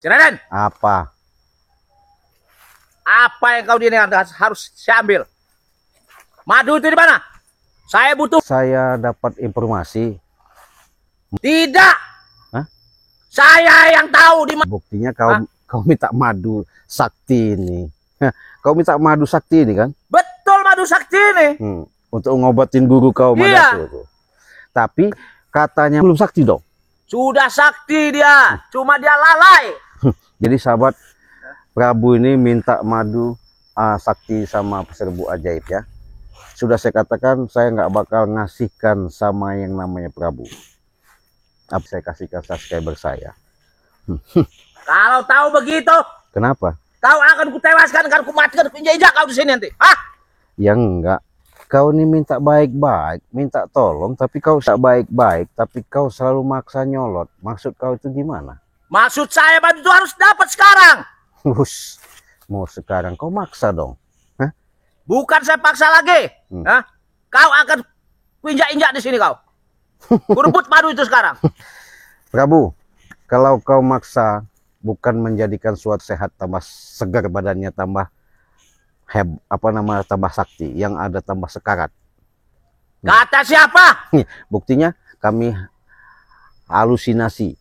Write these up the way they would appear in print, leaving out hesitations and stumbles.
Raden, Apa? apa yang kau ini harus saya ambil? Madu itu di mana? Saya butuh. Saya dapat informasi. Tidak. Hah? Saya yang tahu di mana. Buktinya kau minta madu sakti ini. Kau minta madu sakti ini kan? Betul madu sakti ini. Untuk ngobatin guru kau Iya. Madasu itu. Tapi katanya belum sakti dong. Sudah sakti dia, cuma dia lalai. Jadi sahabat Prabu ini minta madu sakti sama peserbu ajaib ya. Sudah saya katakan saya nggak bakal ngasihkan sama yang namanya Prabu. Apa saya kasihkan subscriber saya. Kalau tahu begitu, Kenapa? kau akan kutewaskan, akan kumatikan, kuinjak kau di sini nanti. Hah? Ya enggak. Kau ini minta baik-baik, minta tolong, tapi kau tak baik-baik, tapi kau selalu maksa nyolot. Maksud kau itu gimana? Maksud saya madu itu harus dapat sekarang. Hus, mau sekarang kau maksa dong. Hah? Bukan saya paksa lagi. Hah? Kau akan kuinjak-injak di sini kau. Kurebut madu itu sekarang. Prabu, kalau kau maksa bukan menjadikan suatu sehat tambah segar badannya tambah tambah sakti, yang ada tambah sekarat. Kata siapa? Buktinya kami halusinasi.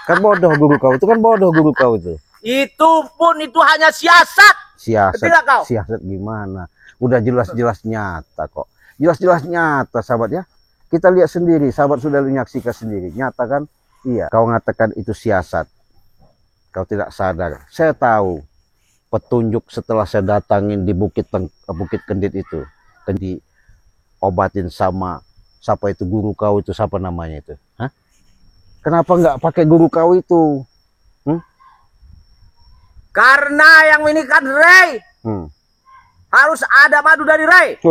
Kan bodoh guru kau itu, kan bodoh guru kau itu. Itu pun itu hanya siasat. Ketiga kau. Siasat gimana? Udah jelas-jelas nyata kok. Jelas-jelas nyata sahabat ya. Kita lihat sendiri, sahabat sudah menyaksikan sendiri. Nyata kan? Iya. Kau ngatakan itu siasat. Kau tidak sadar. Saya tahu petunjuk setelah saya datangin di Bukit Kendit itu. Dan diobatin sama siapa itu guru kau itu, siapa namanya itu? Hah? Kenapa nggak pakai guru kau itu? Karena yang ini kan Ray. Harus ada madu dari Ray.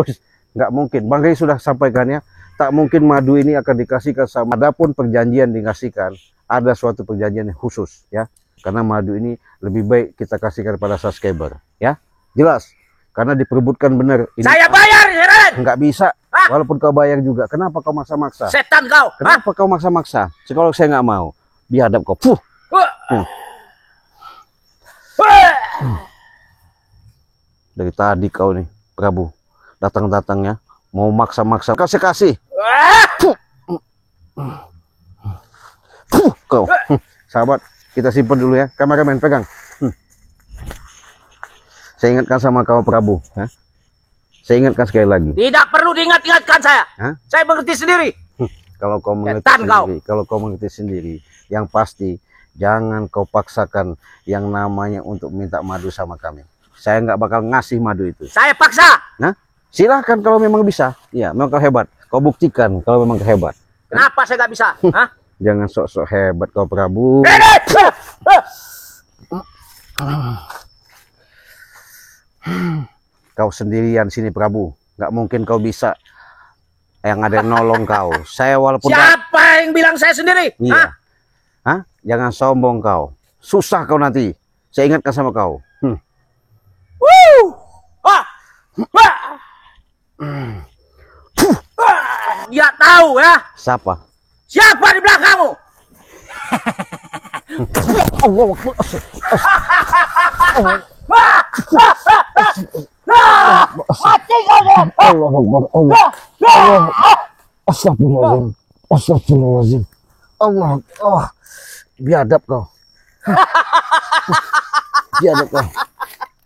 Nggak mungkin. Bang Ray sudah sampaikan ya. Tak mungkin madu ini akan dikasihkan sama. Adapun perjanjian dikasihkan, ada suatu perjanjian yang khusus ya. Karena madu ini lebih baik kita kasihkan pada subscriber ya. Jelas. Karena diperebutkan benar. Saya bayar, Raden. Nggak bisa. Walaupun kau bayar juga. Kenapa kau maksa-maksa? Setan kau. Kenapa kau maksa-maksa? Kalau saya nggak mau, biadab kau. Dari tadi kau nih, Prabu, datang-datangnya mau maksa-maksa. Kasih. Kau, sahabat, kita simpan dulu ya. Kameramen pegang. Saya ingatkan sama kau Prabu. Saya ingatkan sekali lagi. Tidak perlu diingat-ingatkan saya. Saya mengerti sendiri. Kalau kau mengerti sendiri, yang pasti jangan kau paksakan yang namanya untuk minta madu sama kami. Saya nggak bakal ngasih madu itu. Saya paksa. Nah, silahkan kalau memang bisa. Ya, memang kau hebat. Kau buktikan kalau memang kau hebat. Kenapa saya nggak bisa? Jangan sok-sok hebat kau Prabu. Kau sendirian sini Prabu. Nggak mungkin kau bisa. Yang ada yang nolong kau. Saya walaupun... Siapa yang bilang saya sendiri? Iya. Jangan sombong kau. Susah kau nanti. Saya ingatkan sama kau. Dia tahu ya. Siapa? Siapa di belakangmu? Allah Mati kamu. Astagfirullahaladzim. Astagfirullahaladzim. Allah. Biadab kau. Biadab kau.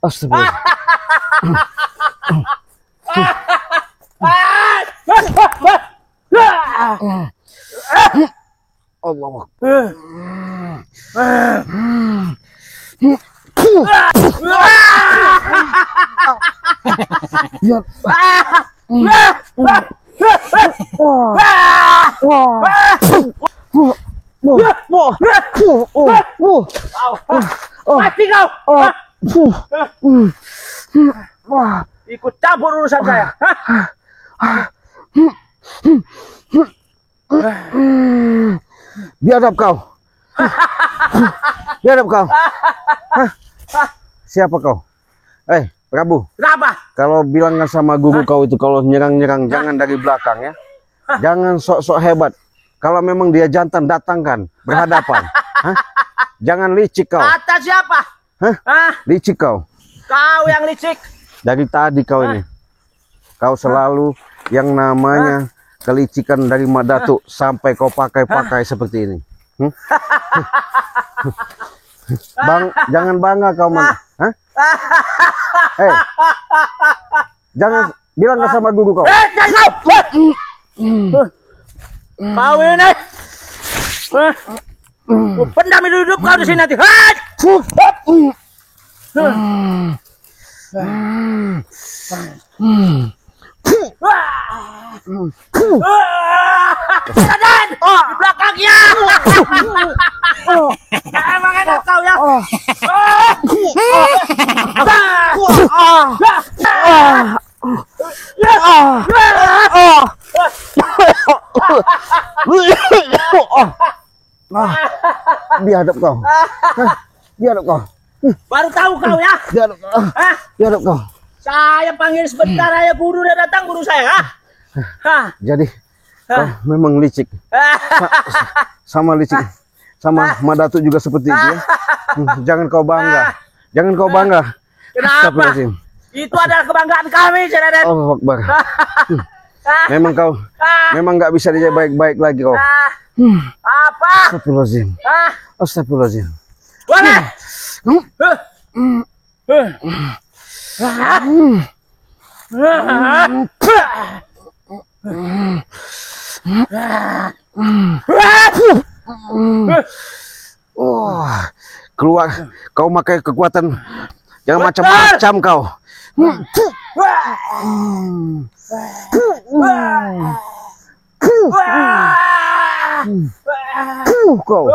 Astagfirullah. Allah. Mati kau. Ikut campur urusan saya. Biadab kau. Biadab kau. Siapa kau? Prabu. Kenapa? Kalau bilangkan sama guru kau itu kalau nyerang-nyerang jangan dari belakang ya. Jangan sok-sok hebat. Kalau memang dia jantan, datangkan berhadapan. Hah? Jangan licik kau. Kata siapa? Hah? Hah? Licik kau. Kau yang licik. Dari tadi kau ini. Kau selalu yang namanya kelicikan dari Mak Datuk sampai kau pakai-pakai seperti ini. Jangan bangga kau, Man. Hah? Jangan bilang nggak sama guru kau. Kau ini. Pendam hidup kau di sini nanti. Raden, di belakangnya. Emang enak kau ya. Biadab kau. Biadab kau. Baru tahu kau ya. Biadab kau. Biadab kau. Saya panggil sebentar aja, guru udah datang, guru saya. Jadi kau memang licik. Sama licik. Sama Mak Datuk juga seperti itu ya. Jangan kau bangga. Jangan kau bangga. Kenapa? Itu adalah kebanggaan kami, Raden. Oh, Akbar. Memang kau memang nggak bisa dijadi baik-baik lagi kau. Apa? Astagfirullahaladzim. Astagfirullahaladzim. Boleh. Oh, keluar kau pakai kekuatan yang macam-macam kau. Kau.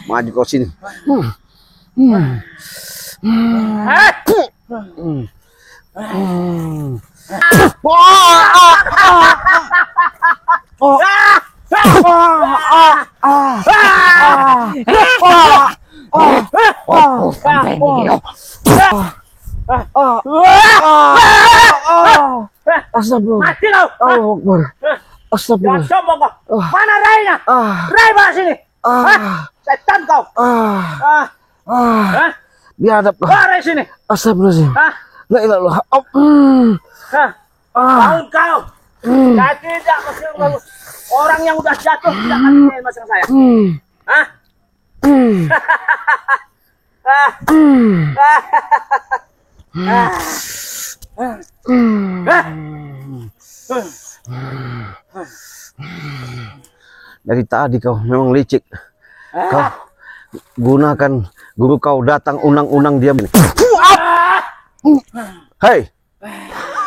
Maju kau sini. Astagfirullah. Mati kau. Allahu Akbar. Astagfirullah. Jangan sombong kau. Mana Rainya? Rai bawa sini. Setan kau. Biadab kau. Rai sini. Astagfirullahaladzim. La ilaha illallah. Bangun kau. Saya tidak mesti mengganggu. Orang yang udah jatuh tidak akan main sama saya. Dari tadi kau memang licik. Kau gunakan guru kau datang unang-unang diam ini. Hei,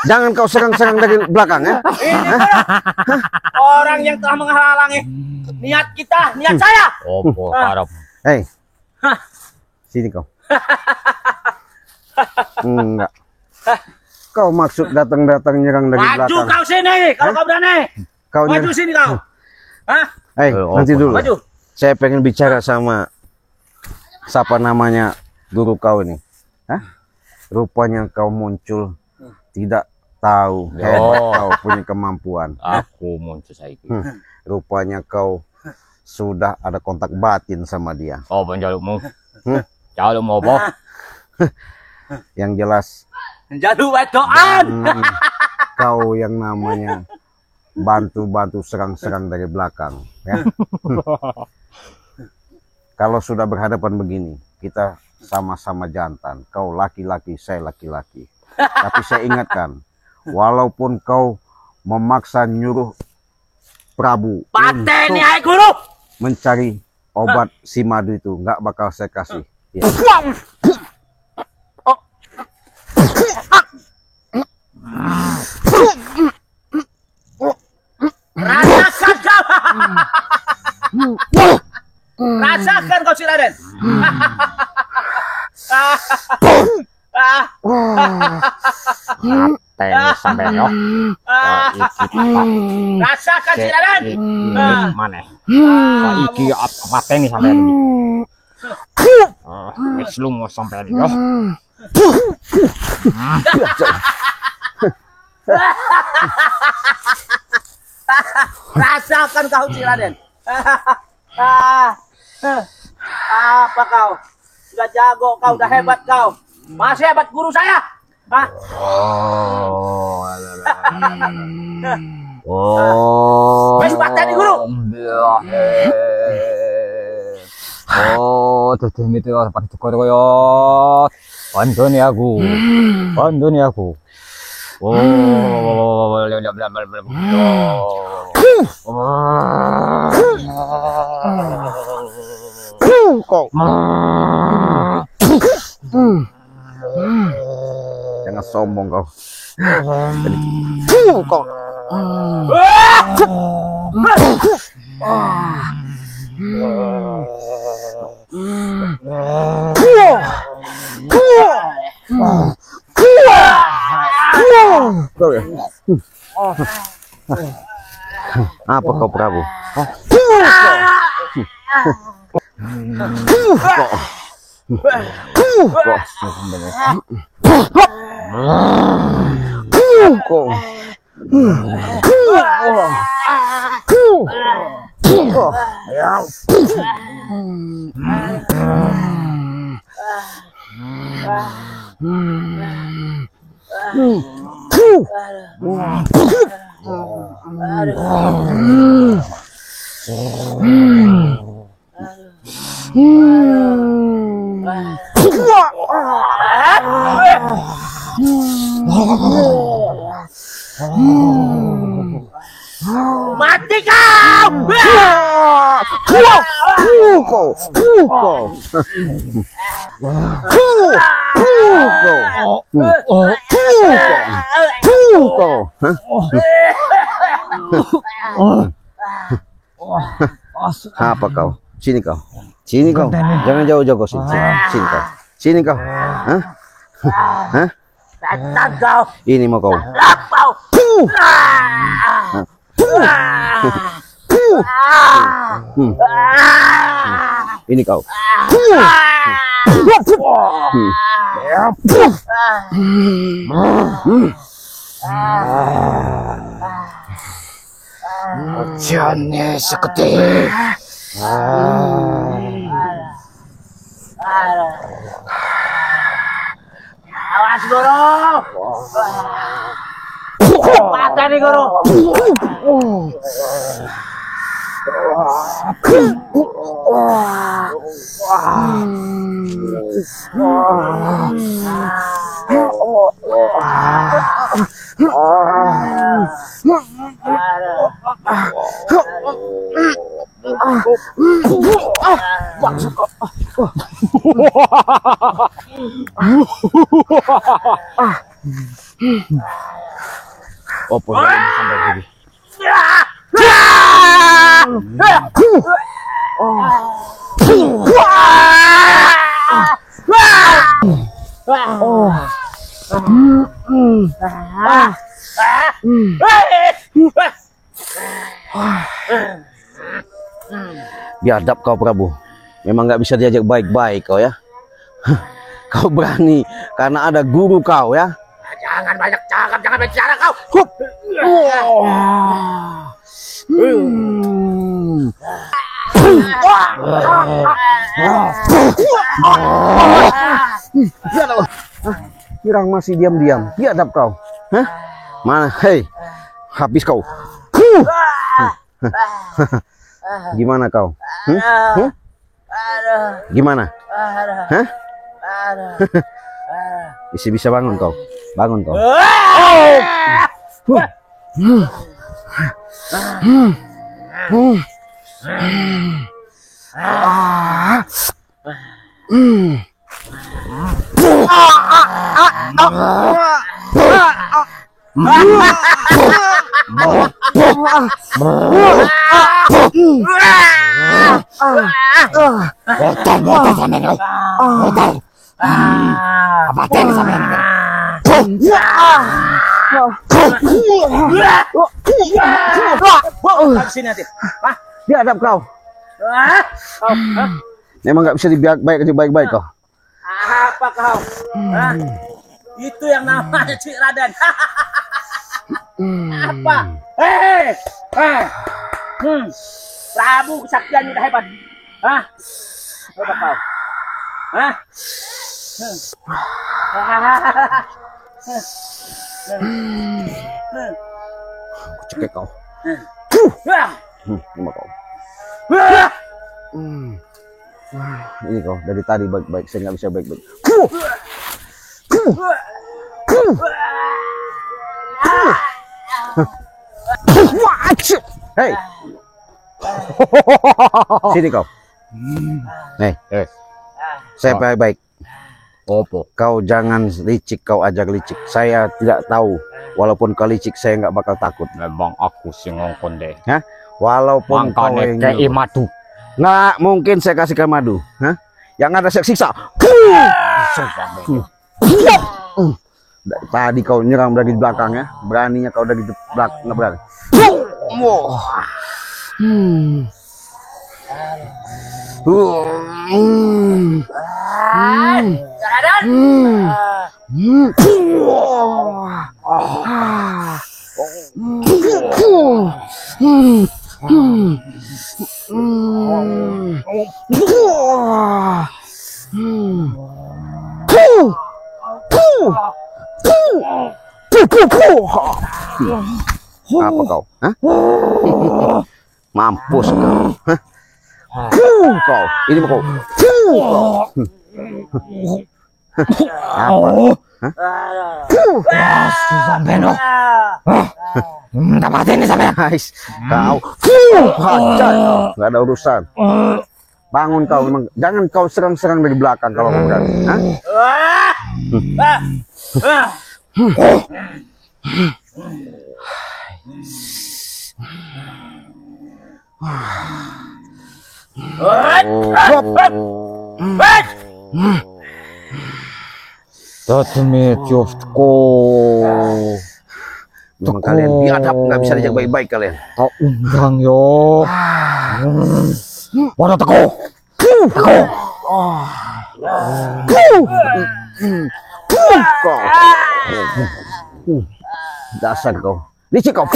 jangan kau serang-serang dari belakang ya. Ini orang yang telah menghalangi niat kita, niat saya. Hei, sini kau. Enggak. Kau maksud datang-datang nyerang dari Maju belakang. kau sini, kalau kau berani. Kau Maju sini kau. Hei, nanti dulu. Maju. Saya pengen bicara sama siapa namanya guru kau ini. Rupanya kau muncul tidak tahu hebat kau punya kemampuan. Aku muncul saiki. Rupanya kau sudah ada kontak batin sama dia. Oh, penjalukmu. Jalukmu apa? Yang jelas Jaluk wedoan. kau yang namanya bantu-bantu serang-serang dari belakang ya. Kalau sudah berhadapan begini, kita sama-sama jantan. Kau laki-laki, saya laki-laki. Tapi saya ingatkan, walaupun kau memaksa nyuruh Prabu Pateni untuk hai guru. mencari obat si madu itu, nggak bakal saya kasih. Ya. Rasakan kau. Rasakan kau si Raden. Teni sampai yo. Rasakan si Raden. Mana? Iki apa teni sampai ini? Wis lunga sampai yo. Rasakan kau Ciladen. Apa kau? Sudah jago kau, udah hebat kau. Masih hebat guru saya. Hah? Wes pateni guru. Tuh itu orang pada tukar koyo. Pandoni aku. Jangan sombong kau. Kau. Apa kau Prabu? Mati Apa kau? Sini kau. Jangan jauh-jauh kau sini. Sini kau. Hah? Datang kau. Ini mau kau. Lapau. Ini kau. Jangan seketi. Awas guru. Pateni guru. Opo sampai gini. Biadab kau Prabu. Memang nggak bisa diajak baik-baik kau ya. Kau berani karena ada guru kau ya. Jangan banyak cakap, jangan bicara kau. Kirang masih diam-diam. Biadab kau. Hah? Mana? Hei, habis kau. Gimana kau? Gimana? Hah? Bisa bangun kau. Bangun kau. Sini nanti. Biadab kau. Memang nggak bisa dibaik-baik kau. Apa kau? Hah? Itu yang namanya Cik Raden. Apa? Hei! Prabu kesaktiannya udah hebat. Hah? Hebat kau. Hah? Aku cekek kau. Ini kau. Ini kau dari tadi baik-baik, saya nggak bisa baik-baik. Hei, sini kau. Nih, saya baik-baik. Opo. Kau jangan licik, kau ajak licik. Saya tidak tahu. Walaupun kau licik, saya nggak bakal takut. Memang aku si ngongkon deh. Hah? Walaupun kau Makanya yang kayak nyuruh. madu. Nggak mungkin saya kasihkan madu. Hah? Yang ada saya siksa. Tadi kau nyerang dari belakang ya. Beraninya kau dari belakang. Nggak berani. Apa kau? Hah? Mampus kau. Hah? Kau. Ini mau kau. Apa? Hah? Sampai no. Dapat ini sampai. Guys, kau. Hajar. Nggak ada urusan. Bangun kau memang. Jangan kau serang-serang dari belakang kalau kau berani. Hah? Tatme tiofko. Memang kalian biadab, nggak bisa dijaga baik-baik kalian. Kau undang yo. Waduh teko. Teko. Kau. Dasar kau. Licik kau.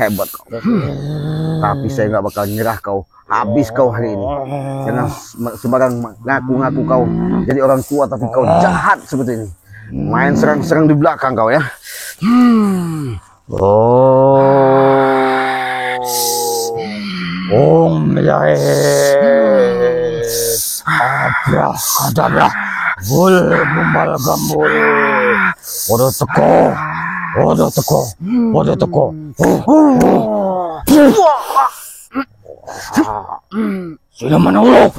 Hebat kau. Tapi saya nggak bakal nyerah kau. Habis kau hari ini. Jangan sembarang ngaku-ngaku kau jadi orang tua tapi kau jahat seperti ini. Main serang-serang di belakang kau ya. Om Yae. Abrakadabra. Bul bumbal gambul. Waduh teko. Waduh teko. Waduh teko. Sudah menolak.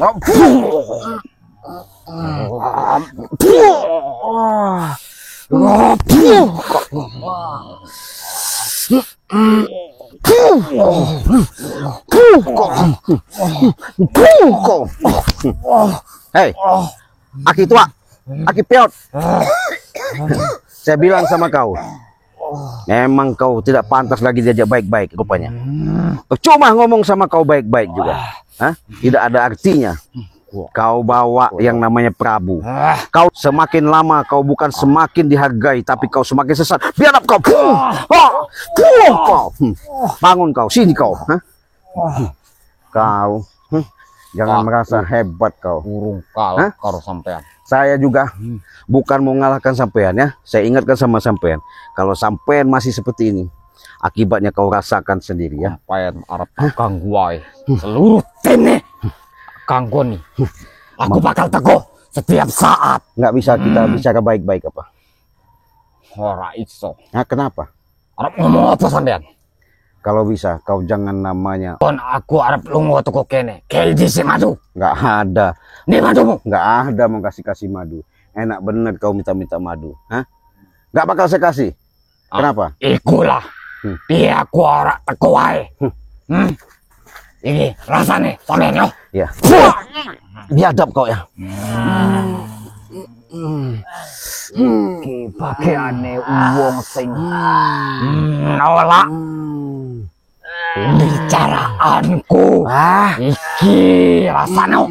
Hei, aki tua, aki peot. Saya bilang sama kau, memang kau tidak pantas lagi diajak baik-baik rupanya. Cuma ngomong sama kau baik-baik juga. Hah? Tidak ada artinya. Kau bawa yang namanya Prabu. Kau semakin lama kau bukan semakin dihargai, tapi kau semakin sesat. Biadab kau. Bangun kau, sini kau. Hah? Kau jangan merasa hebat kau. Burung kalah karo sampean. Saya juga bukan mau ngalahkan sampean ya. Saya ingatkan sama sampean, kalau sampean masih seperti ini, akibatnya kau rasakan sendiri ya. Sampean arep ganggu wae. Seluruh tene ganggu nih. Aku bakal teguh setiap saat. Nggak bisa kita bicara baik-baik apa? Ora iso. Nah, kenapa? Arep ngomong apa sampean? Kalau bisa kau jangan namanya. Kon aku arep lunga teko kene. Kayak dhisik madu. Nggak ada. Nih madumu. Nggak ada mau kasih madu. Enak bener kau minta madu. Hah? Nggak bakal saya kasih. Kenapa? Ikulah. Biar aku ora teko wae. Ini rasane sampean yo. Ya. Biadab kau ya. Iki bagiane wong sing nolak bicaraanku. Iki rasane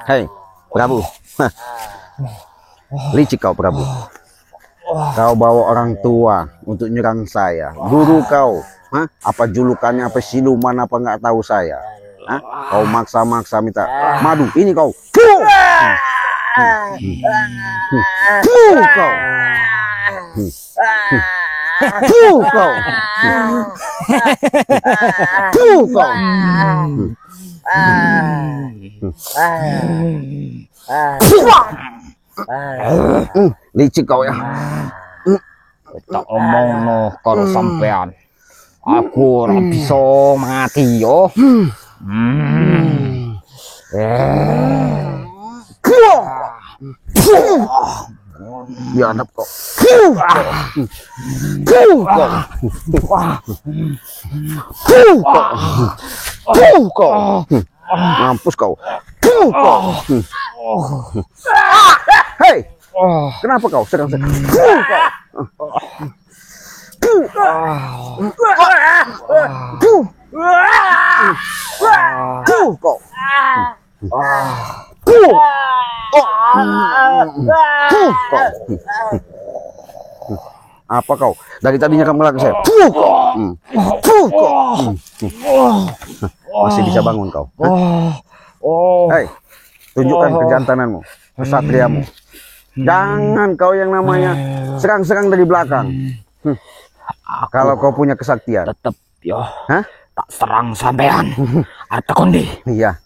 Hei, Prabu. Licik kau, Prabu. Kau bawa orang tua untuk nyerang saya. Guru kau, apa julukannya, apa siluman, apa nggak tahu saya. Kau maksa-maksa minta madu. Ini kau. Kau. Licik kau ya. tak omongno karo sampean. Aku ora bisa mati yo. Biadab kok. Mampus kau. Hei, kenapa kau sedang-sedang? Apa kau? Dari tadinya kamu lagi saya. Masih bisa bangun kau? Hei, tunjukkan kejantananmu, kesatriamu. Jangan kau yang namanya serang-serang dari belakang. Kalau kau punya kesaktian, Tetep yo. Tak serang sampean. Arta kondi. iya.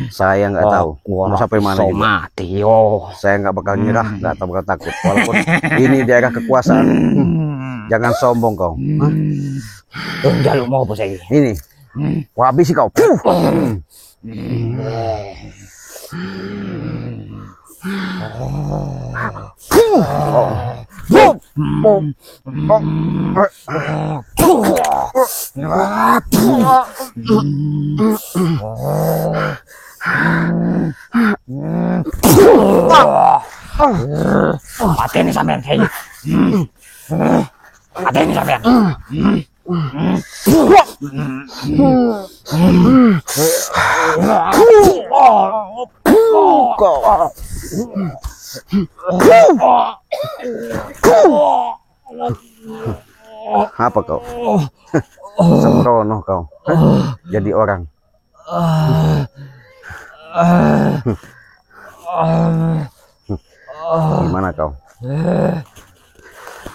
Saya nggak tahu mau sampai mana juga. Mati yo. Saya nggak bakal nyerah, nggak bakal takut. Walaupun ini daerah kekuasaan. Jangan sombong kau. Jaluk mau apa saya? Ini, wah habis kau. Pateni sampean saya. Pateni sampean. Apa kau? Sembrono kau. Jadi orang. Gimana kau?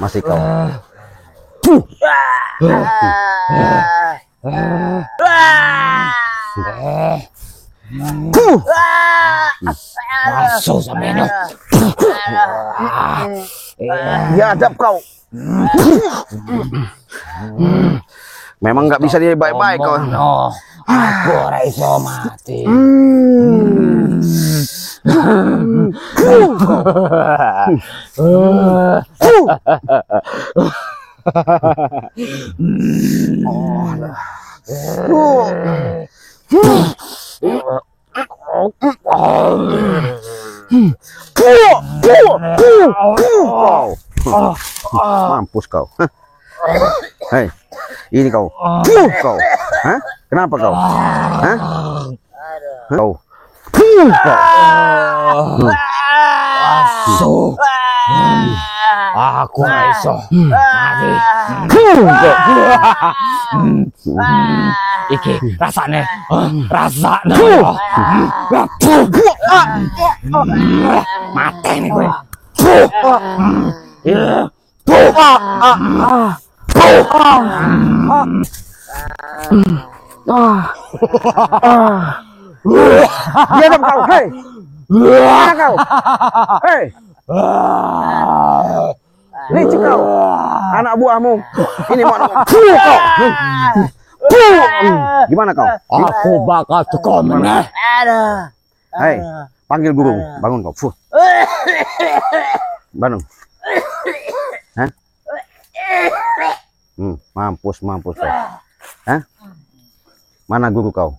Masih kau? Masuk sampean. Biadab kau. Memang nggak bisa dia baik-baik kau. No, aku ora iso mati. Mampus kau. Hei, ini kau. Kau. Hah? Kenapa kau? Hah? Kau. So, aku ora iso mati. Iki rasane, mati nih gue. Biadab kau. Hei. Mana kau? Hei. Licik kau. Anak buahmu. Ini mau kau. Gimana kau? Aku bakal teko meneh. Hei, panggil guru. Bangun kau. Fuh. Bangun. Hah? Mampus kau. Hah? Mana guru kau?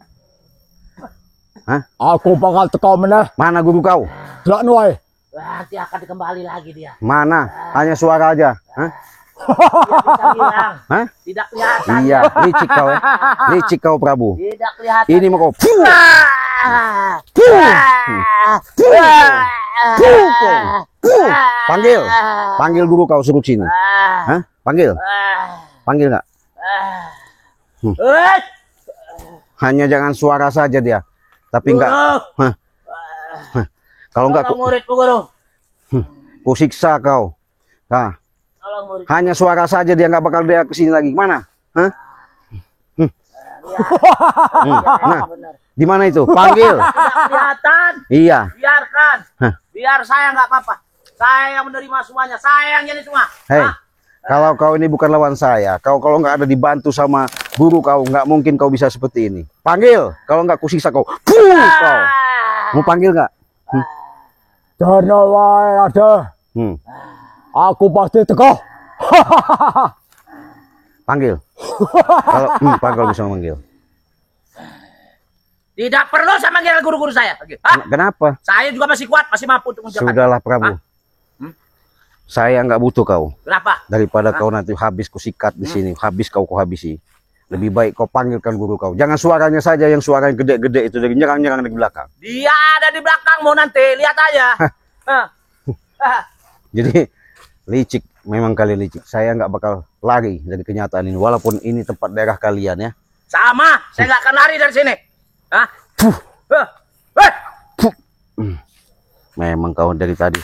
Hah? Aku bakal teko meneh. Mana guru kau? Dak nuai. Wah, dia akan kembali lagi dia. Mana? Hanya suara aja. Hah? Dia bisa hilang. Hah? Tidak kelihatan. Iya, licik kau ya. Licik kau Prabu. Tidak kelihatan. Ini mau kau. Panggil. Panggil guru kau suruh sini. Hah? Panggil. Panggil enggak? Hanya jangan suara saja dia. Tapi enggak. Hah? Kalau enggak muridku guru. ku siksa kau. Nah, Murid. hanya suara saja dia nggak bakal dia kesini lagi. Mana? Hah? Nah, di mana itu? Panggil. Tidak kelihatan. Iya. Biarkan. Hah. Biar saya nggak apa-apa. Saya yang menerima semuanya. Saya yang jadi semua. Hei, Hah? kalau kau ini bukan lawan saya, kau kalau nggak ada dibantu sama guru kau, nggak mungkin kau bisa seperti ini. Panggil. Kalau nggak ku siksa kau. Kau. Mau panggil nggak? Jarno wae ada. Aku pasti teko. Panggil. Kalau bisa manggil. Tidak perlu saya manggil guru-guru saya. Hah? Kenapa? Saya juga masih kuat, masih mampu untuk menjaga. Sudahlah Prabu. Saya nggak butuh kau. Kenapa? Daripada kau nanti habis ku sikat di sini, habis kau habisi. Lebih baik kau panggilkan guru kau. Jangan suaranya saja yang suaranya gede-gede itu dari nyerang-nyerang dari belakang. Dia ada di belakangmu nanti, lihat aja. Jadi licik, memang kalian licik. Saya nggak bakal lari dari kenyataan ini, walaupun ini tempat daerah kalian ya. Sama, saya nggak akan lari dari sini. Hah? Memang kau dari tadi.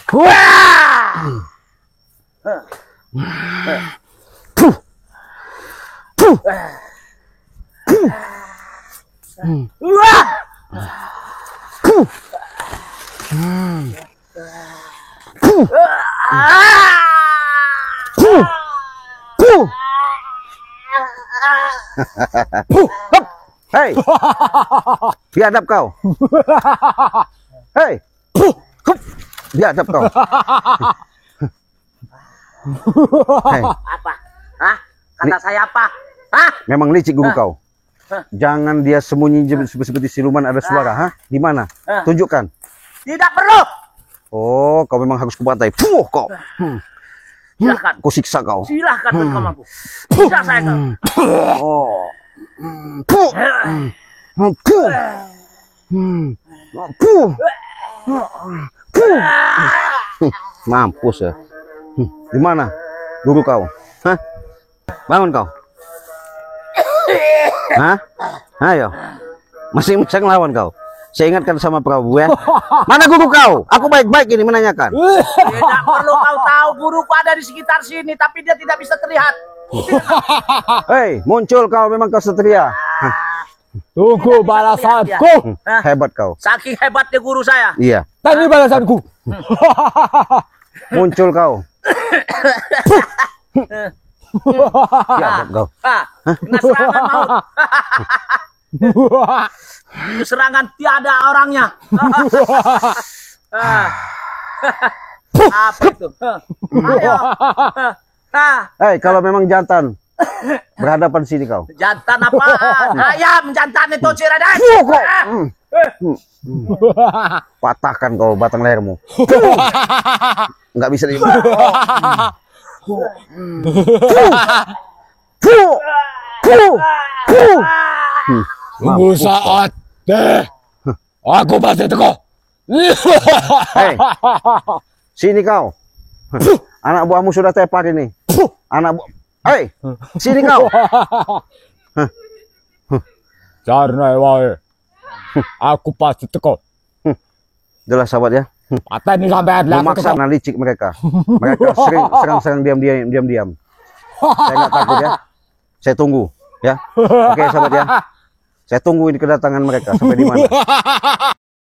Hei, biadab kau. Hei, biadab kau. Hei, Apa? Hah? Kata saya apa? Hah? memang licik guru kau. Jangan dia sembunyi seperti siluman ada suara. Hah? Di mana? Tunjukkan. Tidak perlu. Oh, kau memang harus kubantai. Kau. Silahkan. Ku siksa kau. Silahkan kau mampu. Bisa saya kau. Oh. Mampus ya. Di mana guru kau? Hah? Bangun kau. Hah? Ayo. Masih bisa ngelawan kau. Saya ingatkan sama Prabu ya. Mana guru kau? Aku baik-baik ini menanyakan. Tidak perlu kau tahu guruku ada di sekitar sini, tapi dia tidak bisa terlihat. Hei, muncul kau, memang kau satria. Tunggu balasanku. Hebat kau. Saking hebatnya guru saya. Iya. Tadi balasanku. Muncul kau. Ya, kau. Kena serangan maut. Itu serangan tiada orangnya. Apa itu? Ayo. Hei, kalau memang jantan, berhadapan sini kau. Jantan apa? Ayam jantan itu Ciradan. Patahkan kau batang lehermu. Nggak bisa di. Tunggu saat deh. Aku pasti teko. Hei, sini kau. Anak buahmu sudah tepat ini. Hei, sini kau. Jarno wae. Aku pasti teko. Jelas sahabat ya. Pateni sampean lah. Memaksa licik mereka. Mereka sering serang-serang diam-diam. Saya nggak takut ya. Saya tunggu ya. Oke sahabat ya. Saya tunggu ini kedatangan mereka sampai di mana.